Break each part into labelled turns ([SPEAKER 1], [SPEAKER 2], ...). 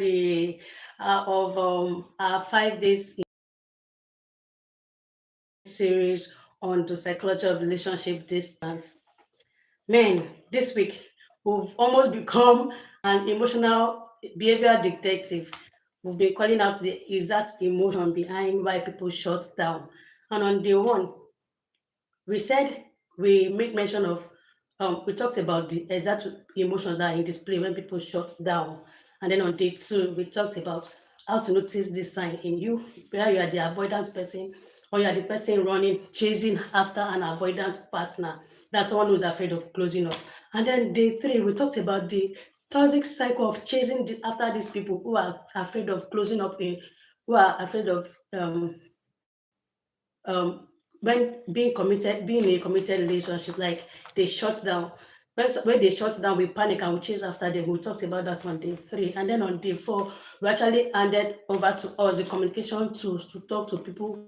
[SPEAKER 1] the of our 5 days series on the psychology of relationship distance. Man, this week we've almost become an emotional behavior detective. We've been calling out the exact emotion behind why people shut down. And on day one, we said we make mention of we talked about the exact emotions that are in display when people shut down. And then on day two, we talked about how to notice this sign in you, whether you are the avoidant person or you are the person running, chasing after an avoidant partner. That's someone who's afraid of closing up. And then day three, we talked about the toxic cycle of chasing this after these people who are afraid of closing up in, who are afraid of when being in a committed relationship, like they shut down. When they shut down, we panic and we chase after them. We talked about that on day three. And then on day four, we actually handed over to us the communication tools to talk to people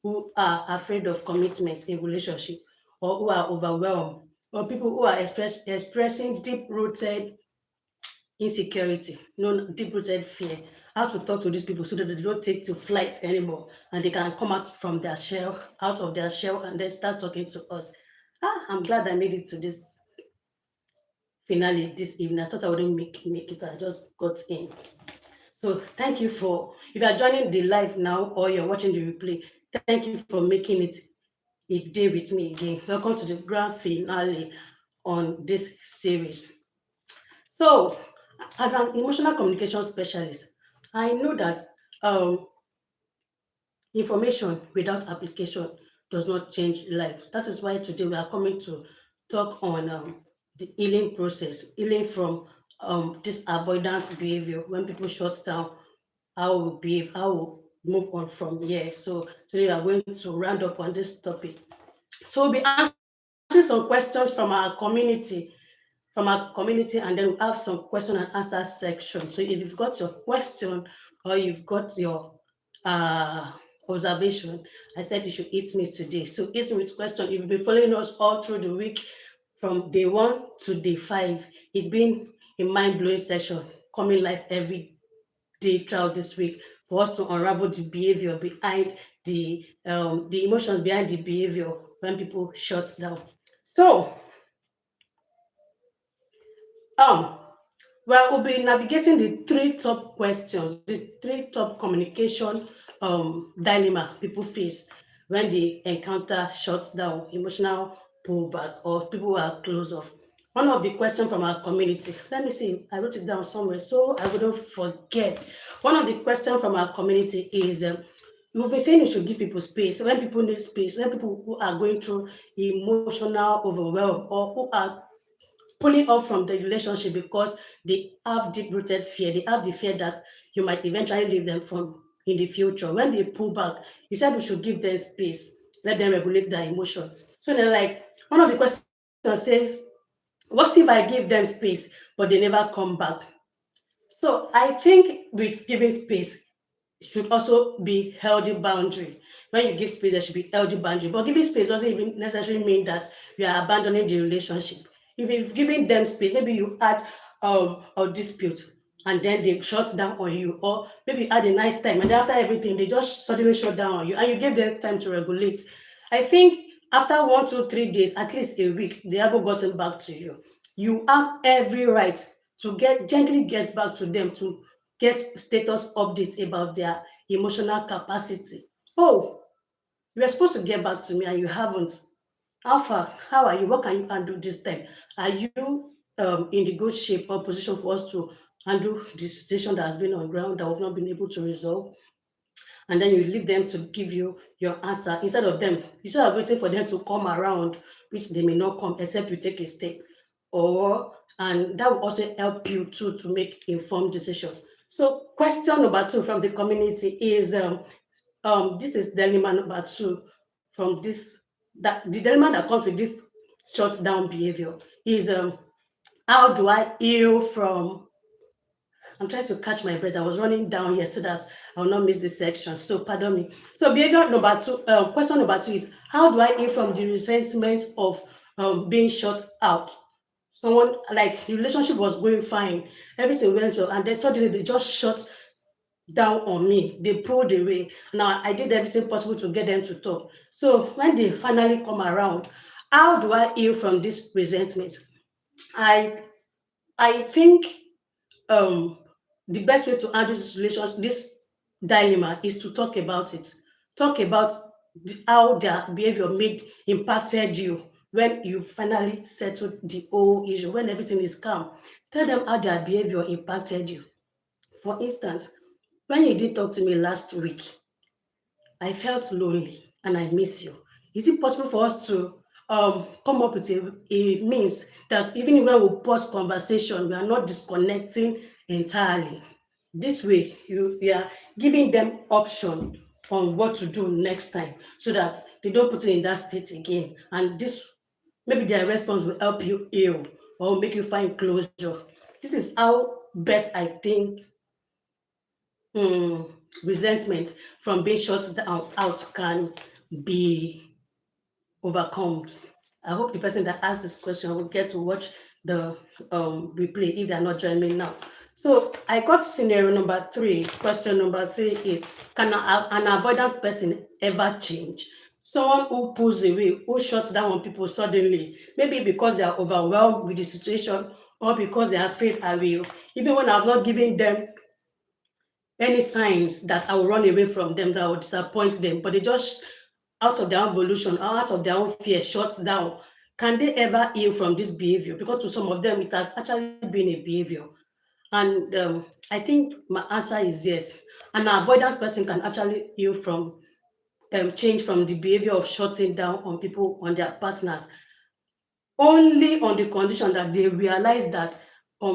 [SPEAKER 1] who are afraid of commitment in relationship, or who are overwhelmed, or people who are expressing deep-rooted insecurity, deep-rooted fear. How to talk to these people so that they don't take to flight anymore and they can come out of their shell, and then start talking to us. I'm glad I made it to this finale this evening. I thought I wouldn't make it. I just got in. So thank you for, if you are joining the live now or you're watching the replay, thank you for making it a day with me again. Welcome to the grand finale on this series. So, as an emotional communication specialist, I know that um, information without application does not change life. That is why today we are coming to talk on the healing process, healing from this avoidant behavior when people shut down, how we behave, how we move on from here. So today we are going to round up on this topic. So we'll be answering some questions from our community, and then we have some question and answer section. So if you've got your question or you've got your uh, observation, I said you should hit me today. So hit me with question. If you've been following us all through the week, from day one to day five, it's been a mind-blowing session coming live every day throughout this week for us to unravel the behavior behind the emotions behind the behavior when people shut down. So um well, we'll be navigating the three top questions, the three top communication dilemma people face when they encounter shut down, emotional pullback, or people who are closed off. One of the questions from our community, let me see, I wrote it down somewhere so I wouldn't forget. One of the questions from our community is we've been saying you should give people space. When people need space, when people who are going through emotional overwhelm or who are pulling off from the relationship because they have deep-rooted fear. They have the fear that you might eventually leave them from in the future. When they pull back, you said we should give them space, let them regulate their emotion. So they're like, one of the questions says, what if I give them space, but they never come back? So I think with giving space should also be healthy boundary. When you give space, there should be healthy boundary. But giving space doesn't even necessarily mean that you are abandoning the relationship. If you've given them space, maybe you had a dispute and then they shut down on you, or maybe you had a nice time and after everything they just suddenly shut down on you and you gave them time to regulate. I think after 1, 2, 3 days, at least a week, they haven't gotten back to you. You have every right to gently get back to them, to get status updates about their emotional capacity. Oh, you were supposed to get back to me and you haven't. How far? How are you? What can you handle this time? Are you in the good shape or position for us to handle the situation that has been on ground that we've not been able to resolve? And then you leave them to give you your answer instead of waiting for them to come around, which they may not come except you take a step. And that will also help you too to make informed decisions. So question number two from the community is this is dilemma number two from this, that the dilemma that comes with this shut down behavior is how do I heal from, I'm trying to catch my breath. I was running down here so that I will not miss this section. So pardon me. So behavior number two, question number two is how do I heal from the resentment of being shut out? Someone like the relationship was going fine, everything went well, and then suddenly they just shut down on me. They pulled away. Now I did everything possible to get them to talk. So when they finally come around, how do I heal from this resentment? I I think um the best way to handle this relationship, this dilemma, is to talk about it. Talk about how their behavior made impacted you when you finally settled the whole issue, when everything is calm. Tell them how their behavior impacted you. For instance, when you did talk to me last week, I felt lonely and I miss you. Is it possible for us to come up with a means that even when we pause conversation, we are not disconnecting entirely? This way, you are giving them option on what to do next time so that they don't put you in that state again. And this, maybe their response will help you heal or make you find closure. This is how best I think um resentment from being shut down out can be overcome. I hope the person that asked this question will get to watch the replay if they're not joining me now. So I got scenario number three. Question number three is, can an avoidant person ever change? Someone who pulls away, who shuts down on people suddenly, maybe because they are overwhelmed with the situation or because they are afraid I will. Even when I've not given them any signs that I will run away from them, that I will disappoint them, but they just, out of their own volition, out of their own fear, shut down. Can they ever heal from this behavior? Because to some of them, it has actually been a behavior. And I think my answer is yes. An avoidant person can actually heal from, change from the behavior of shutting down on people, on their partners, only on the condition that they realize that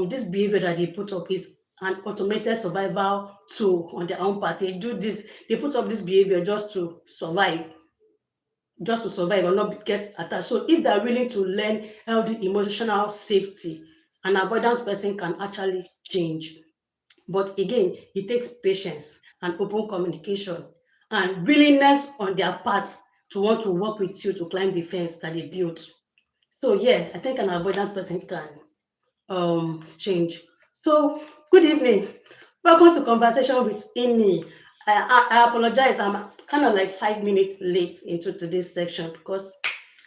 [SPEAKER 1] this behavior that they put up is an automated survival tool on their own part. They do this, they put up this behavior just to survive or not get attacked. So if they're willing to learn healthy emotional safety, an avoidant person can actually change. But again, it takes patience and open communication and willingness on their part to want to work with you to climb the fence that they built. So yeah, I think an avoidant person can change. So good evening. Welcome to Conversation with Inny. I apologize. I'm kind of like 5 minutes late into today's section because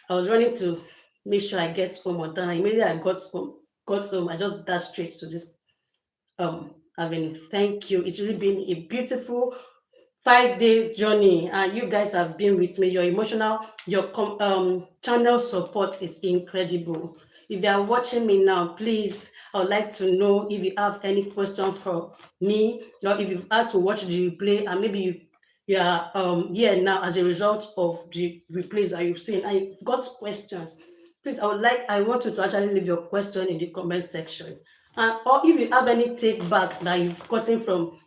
[SPEAKER 1] I was running to make sure I get home on time. Immediately I got home, I just dashed straight to this avenue. Thank you. It's really been a beautiful 5 day journey, and you guys have been with me. Your emotional, your channel support is incredible. If you are watching me now, please, I would like to know if you have any question for me, or if you've had to watch the replay and maybe you are here now as a result of the replays that you've seen and you've got questions. Please, I want you to actually leave your question in the comment section. Or if you have any take back that you've gotten from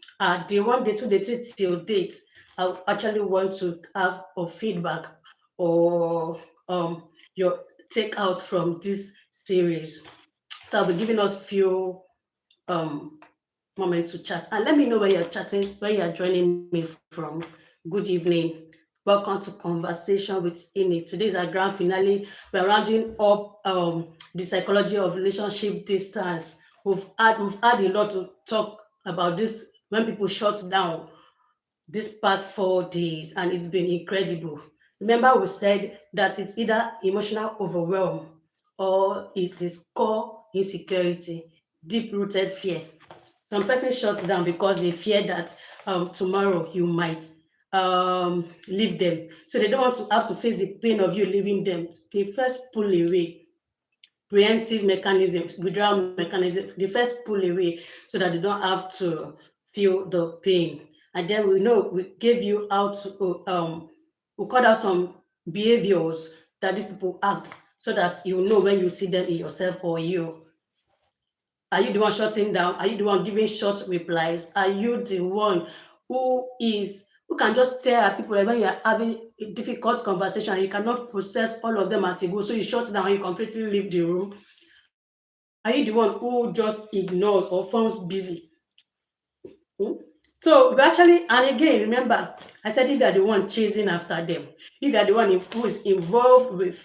[SPEAKER 1] day one, day two, day three till date, I actually want to have a feedback or your take out from this series. So I'll be giving us few um moment to chat. And let me know where you're chatting, where you're joining me from. Good evening. Welcome to Conversation with Inny. Today is our grand finale. We're rounding up the psychology of relationship distance. We've had a lot to talk about this when people shut down this past 4 days, and it's been incredible. Remember, we said that it's either emotional overwhelm or it is core insecurity, deep rooted fear. Some person shuts down because they fear that tomorrow you might leave them. So they don't want to have to face the pain of you leaving them. They first pull away. Preemptive mechanisms, withdrawal mechanism, they first pull away so that they don't have to feel the pain. And then we gave you how to we called out some behaviors that these people act so that you know when you see them in yourself or you. Are you the one shutting down? Are you the one giving short replies? Are you the one who can just stare at people like when you're having a difficult conversation and you cannot process all of them at a go, so you shut down and you completely leave the room? Are you the one who just ignores or phones busy? Hmm? So we actually, and again, remember, I said if you're the one chasing after them, if you're the one who is involved with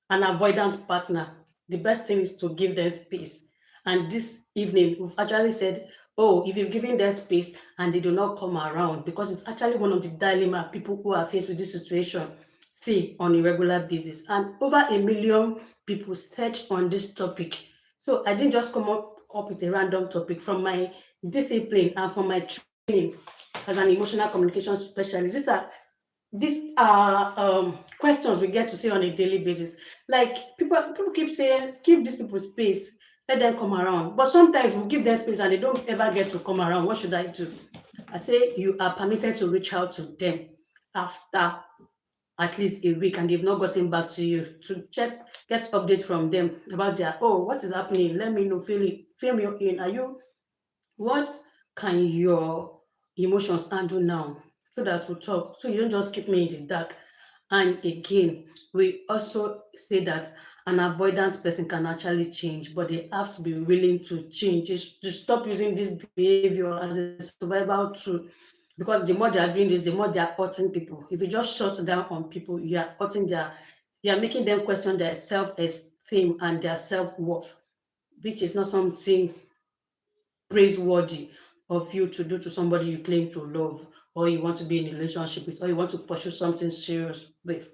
[SPEAKER 1] an avoidant partner, the best thing is to give them space. And this evening, we've actually said, oh, if you've given them space and they do not come around, because it's actually one of the dilemma people who are faced with this situation see on a regular basis. And over 1 million people search on this topic. So I didn't just come up with a random topic from my discipline and from my training as an emotional communication specialist. These are questions we get to see on a daily basis. Like people keep saying, give these people space, let them come around. But sometimes we give them space and they don't ever get to come around. What should I do? I say you are permitted to reach out to them after at least a week and they've not gotten back to you to check, get update from them about their, oh, what is happening? Let me know, fill me in. Are you what can your emotions handle now? So that we talk. So you don't just keep me in the dark. And again, we also say that an avoidant person can actually change, but they have to be willing to change, to stop using this behavior as a survival tool. Because the more they are doing this, the more they are hurting people. If you just shut down on people, you are making them question their self-esteem and their self-worth, which is not something praiseworthy of you to do to somebody you claim to love, or you want to be in a relationship with, or you want to pursue something serious with.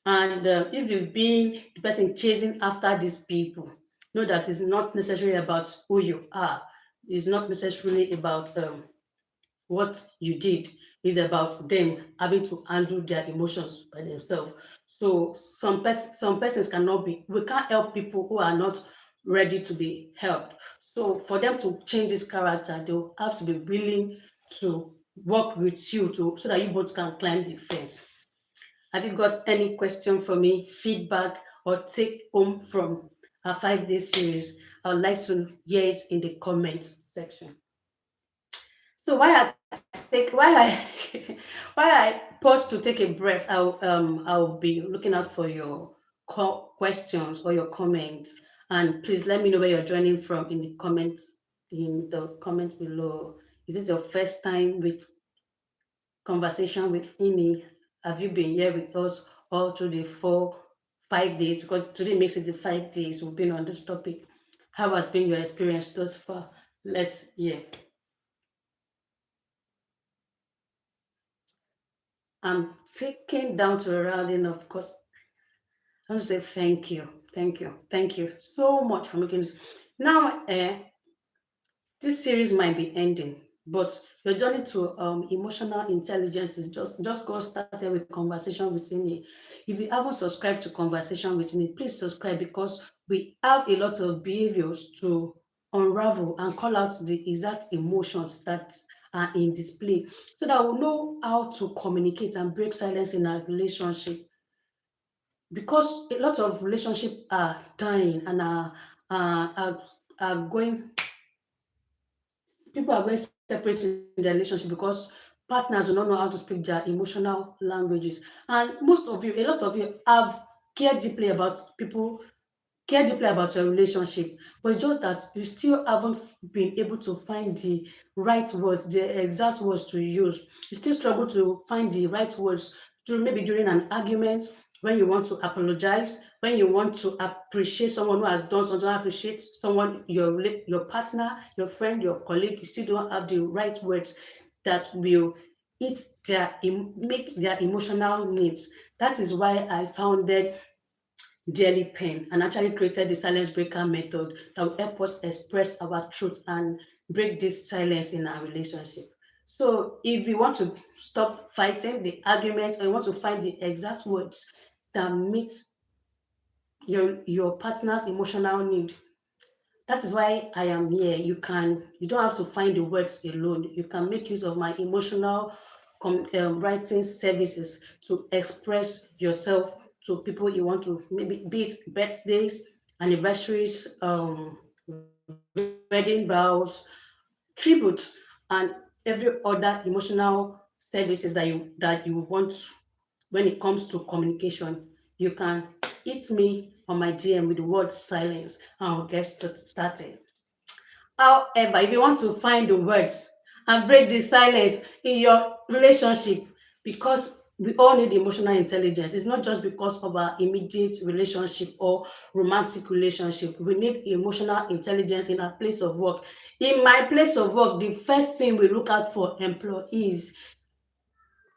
[SPEAKER 1] And if you've been the person chasing after these people, know that it's not necessarily about who you are. It's not necessarily about what you did. Is about them having to handle their emotions by themselves. So some persons cannot be. We can't help people who are not ready to be helped. So for them to change this character, they will have to be willing to work with you to so that you both can climb the fence. Have you got any question for me, feedback, or take home from our 5 day series? I would like to hear it in the comments section. So while I pause to take a breath, I'll be looking out for your questions or your comments, and please let me know where you're joining from in the comments below. Is this your first time with conversation with Inny? Have you been here with us all through the 5 days? Because today makes it the 5 days we've been on this topic. How has been your experience thus far? Let's hear. I'm taking down to a rounding, of course. I want to say thank you so much for making this. Now, this series might be ending, but your journey to emotional intelligence is just got started with conversation with Inny. If you haven't subscribed to conversation with Inny, please subscribe because we have a lot of behaviors to unravel and call out the exact emotions that are in display so that we'll know how to communicate and break silence in our relationship, because a lot of relationships are dying and are, are, are going people are going separate in their relationship because partners do not know how to speak their emotional languages. And most of you, a lot of you have cared deeply about people, care deeply about your relationship, but it's just that you still haven't been able to find the right words, the exact words to use. You still struggle to find the right words to maybe during an argument, when you want to apologize, when you want to appreciate someone who has done something, appreciate someone, your partner, your friend, your colleague, you still don't have the right words that will meet their emotional needs. That is why I founded Daily Pain and actually created the silence breaker method that will help us express our truth and break this silence in our relationship. So if you want to stop fighting the argument or you want to find the exact words that meet your partner's emotional need, that is why I am here. You don't have to find the words alone. You can make use of my emotional writing services to express yourself to people you want to, maybe be it birthdays, anniversaries, wedding vows, tributes, and every other emotional services that you want. When it comes to communication, you can hit me on my DM with the word silence and I'll get started. However, if you want to find the words and break the silence in your relationship, because we all need emotional intelligence. It's not just because of our immediate relationship or romantic relationship. We need emotional intelligence in our place of work. In my place of work, the first thing we look out for employees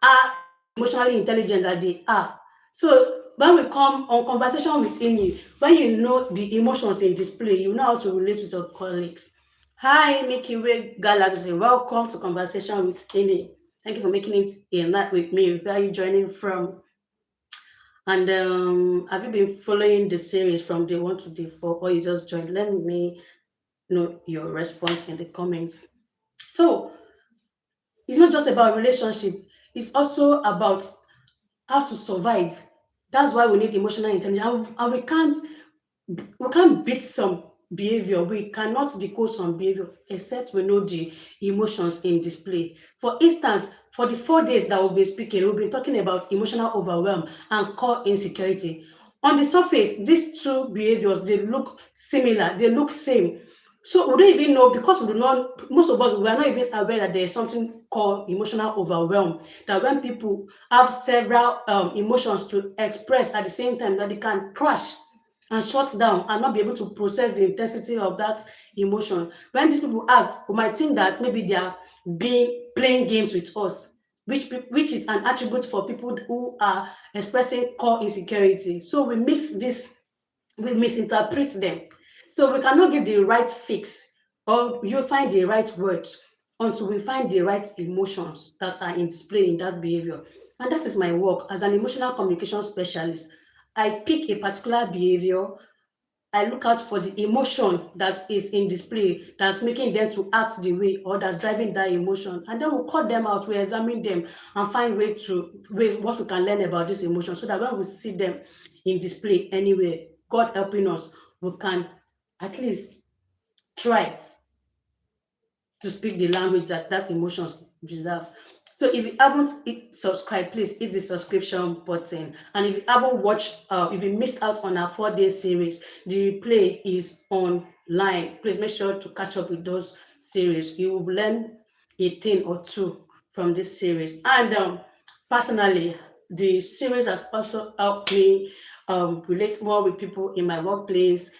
[SPEAKER 1] are emotionally intelligent that they are. So when we come on conversation with Inny, when you know the emotions in display, you know how to relate with your colleagues. Hi, Mickey Way Galaxy. Welcome to Conversation with Inny. Thank you for making it a night with me. Where are you joining from? And have you been following the series from day one to day four, or you just joined? Let me know your response in the comments. So it's not just about relationship; it's also about how to survive. That's why we need emotional intelligence, and we can't beat some behavior. We cannot decode some behavior except we know the emotions in display. For instance, for the 4 days that we've been speaking, we've been talking about emotional overwhelm and core insecurity. On the surface, these two behaviors, they look similar, they look same. So we don't even know, because we do not, most of us, we are not even aware that there is something called emotional overwhelm. That when people have several emotions to express at the same time, that they can crash and shut down and not be able to process the intensity of that emotion. When these people act, we might think that maybe they are being playing games with us, which is an attribute for people who are expressing core insecurity. So we misinterpret them. So we cannot give the right fix, or you find the right words, until we find the right emotions that are in display in that behavior. And that is my work as an emotional communication specialist. I pick a particular behavior, I look out for the emotion that is in display, that's making them to act the way, or that's driving that emotion. And then we'll cut them out, we examine them and find ways what we can learn about this emotion, so that when we see them in display anywhere, God helping us, we can at least try to speak the language that emotions deserve. So if you haven't subscribed, please hit the subscription button. And if you haven't watched, if you missed out on our 4 day series, the replay is online. Please make sure to catch up with those series. You will learn a thing or two from this series. And personally, the series has also helped me relate more with people in my workplace.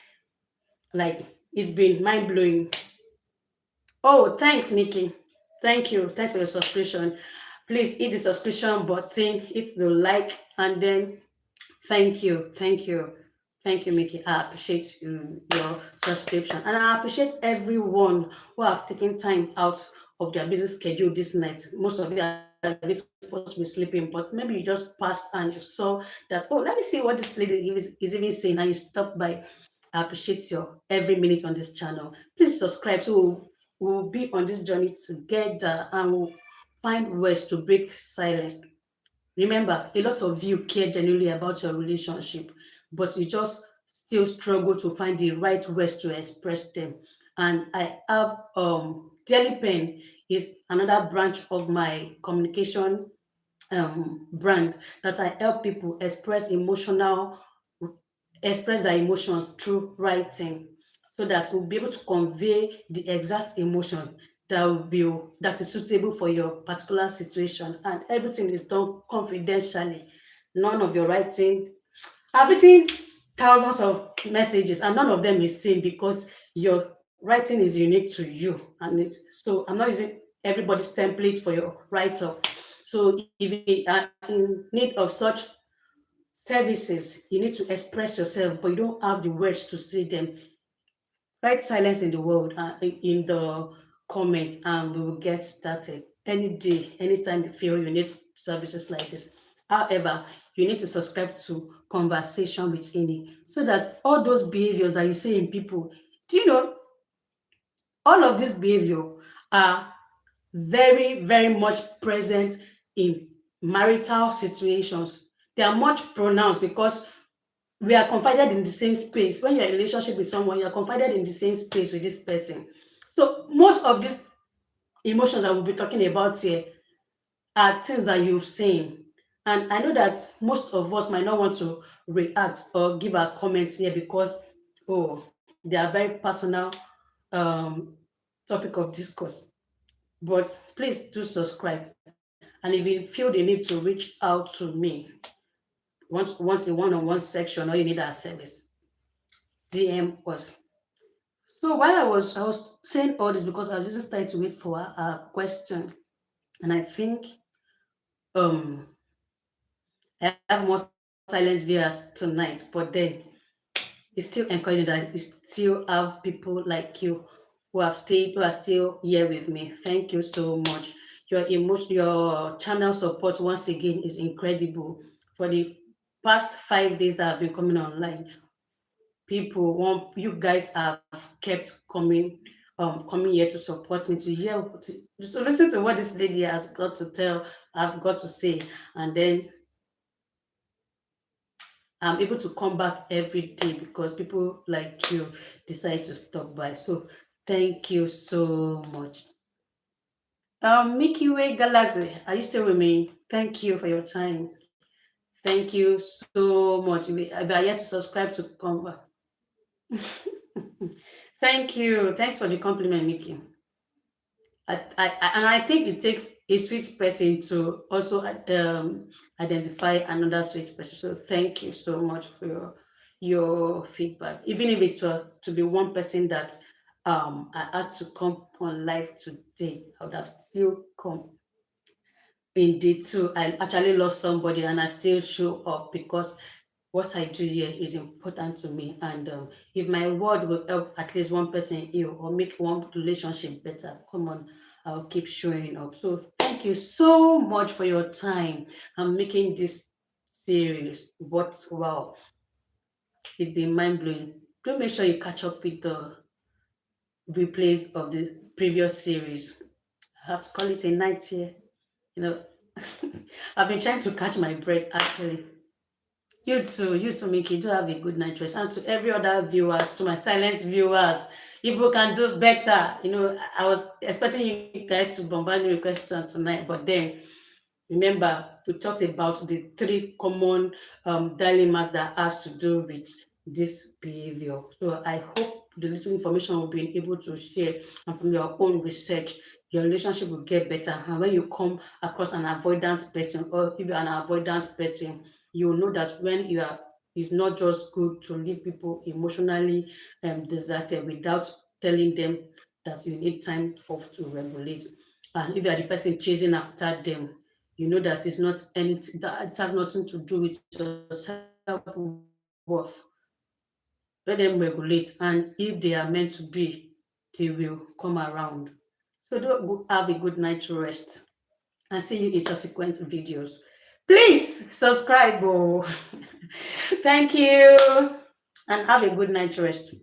[SPEAKER 1] Like, it's been mind blowing. Oh, thanks, Nikki. Thank you. Thanks for your subscription. Please hit the subscription button, hit the like, and then thank you. Thank you. Thank you, Mickey. I appreciate your subscription. And I appreciate everyone who have taken time out of their busy schedule this night. Most of you are supposed to be sleeping, but maybe you just passed and you saw that, oh, let me see what this lady is even saying, and you stopped by. I appreciate your every minute on this channel. Please subscribe so we'll be on this journey together, and we'll find ways to break silence. Remember, a lot of you care genuinely about your relationship, but you just still struggle to find the right words to express them. And I have Daily Pen is another branch of my communication brand, that I help people express their emotions through writing, so that we'll be able to convey the exact emotion that is suitable for your particular situation, and everything is done confidentially. None of your writing. I've written thousands of messages, and none of them is seen, because your writing is unique to you, and it's so I'm not using everybody's template for your write-up. So if you are in need of such services, you need to express yourself, but you don't have the words to say them. Write silence in the world, in the comments, and we will get started any day, anytime you feel you need services like this. However, you need to subscribe to Conversation with Inny, so that all those behaviors that you see in people, do you know, all of this behavior are very, very much present in marital situations. They are much pronounced because we are confided in the same space. When you're in a relationship with someone, you're confided in the same space with this person. So most of these emotions that we'll be talking about here are things that you've seen. And I know that most of us might not want to react or give our comments here, because, oh, they are very personal um, topic of discourse. But please do subscribe. And if you feel the need to reach out to me, want a one-on-one section, or you need our service, DM us. So while I was saying all this because I was just trying to wait for a question, and I think um I have more silent viewers tonight, but then it's still encouraging that you still have people like you who are still here with me. Thank you so much. Your channel support once again is incredible. For the past 5 days that I've been coming online, you guys have kept coming here to support me, to listen to what this lady has got to tell, I've got to say, and then I'm able to come back every day because people like you decide to stop by. So thank you so much. Milky Way Galaxy, are you still with me? Thank you for your time. Thank you so much. If you are yet to subscribe to come back. Thank you. Thanks for the compliment, Mickey. And I think it takes a sweet person to also identify another sweet person. So thank you so much for your feedback. Even if it were to be one person that I had to come on live today, I would have still come. Indeed, too. I actually lost somebody and I still show up because what I do here is important to me. And if my word will help at least one person heal or make one relationship better, come on, I'll keep showing up. So thank you so much for your time and making this series. But wow, it's been mind blowing. Do make sure you catch up with the replays of the previous series. I have to call it a night here. You know, I've been trying to catch my breath actually. You too, Mickey. Do have a good night rest. And to every other viewers, to my silent viewers, people can do better. I was expecting you guys to bombard me with questions tonight, but then remember, we talked about the three common dilemmas that has to do with this behavior. So I hope the little information we've been able to share and from your own research, your relationship will get better. And when you come across an avoidant person, or if you're an avoidant person, you will know that when you are, it's not just good to leave people emotionally deserted without telling them that you need time to regulate. And if you are the person chasing after them, you know that it's not anything, that it has nothing to do with your self-worth. Let them regulate, and if they are meant to be, they will come around. So have a good night rest and see you in subsequent videos. Please subscribe. Oh. Thank you and have a good night rest.